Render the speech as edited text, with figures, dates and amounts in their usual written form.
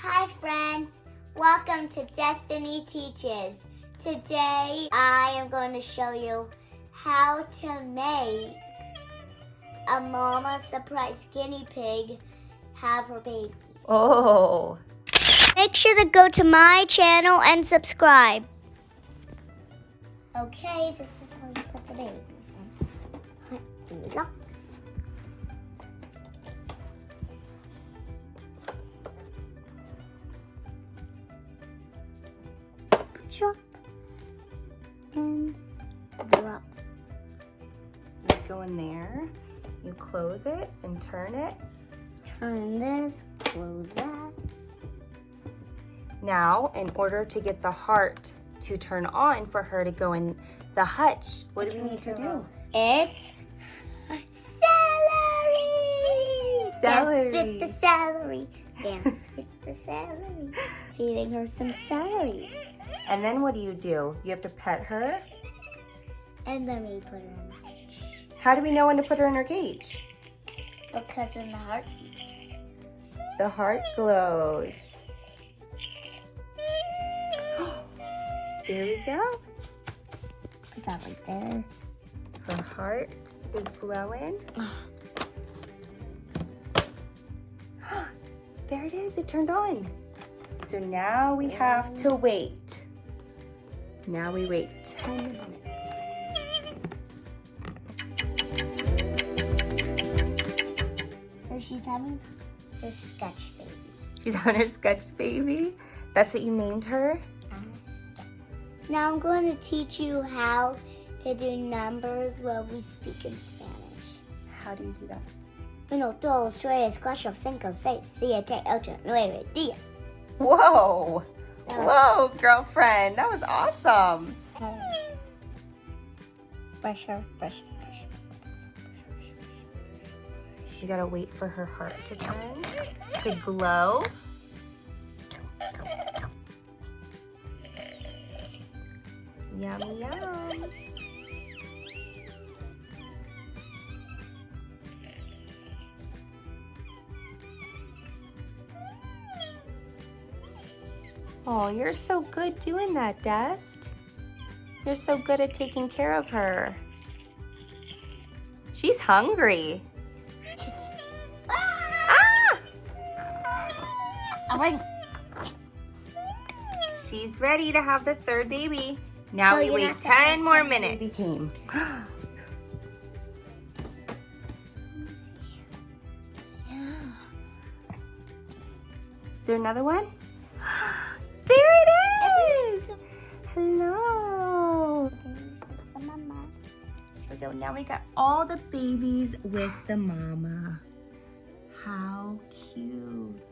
Hi friends, welcome to Destiny Teaches. Today I am going to show you how to make a mama surprise guinea pig have her babies. Oh. Make sure to go to my channel and subscribe. Okay, this is how you put the babies in. Here we go. Drop and drop. You go in there, you close it and turn it. Turn this, close that. Now, in order to get the heart to turn on for her to go in the hutch, what do we need to do? It's celery! Celery. Dance with the celery. Dance with the celery. Feeding her some celery. And then what do? You have to pet her. And then we put her in the cage. How do we know when to put her in her cage? Because in the heart. The heart glows. There we go. Put that right there. Her heart is glowing. There it is, it turned on. So now we have to wait. Now we wait 10 minutes. So she's having her sketch baby. She's having her sketch baby. That's what you named her? Now I'm going to teach you how to do numbers while we speak in Spanish. How do you do that? 1, 2, 3, 4, 5, 6, 7, 8, 9, 10. Whoa! Whoa, girlfriend. That was awesome. Brush her, brush. You gotta wait for her heart to turn, to glow. Yum, yum. Oh, you're so good doing that, Dest. You're so good at taking care of her. She's hungry. Ah! She's ready to have the third baby. Now Oh, we you're wait not 10 more done. minutes. Baby came. Is there another one? There it is! Hello. Here we go. Now we got all the babies with the mama. How cute.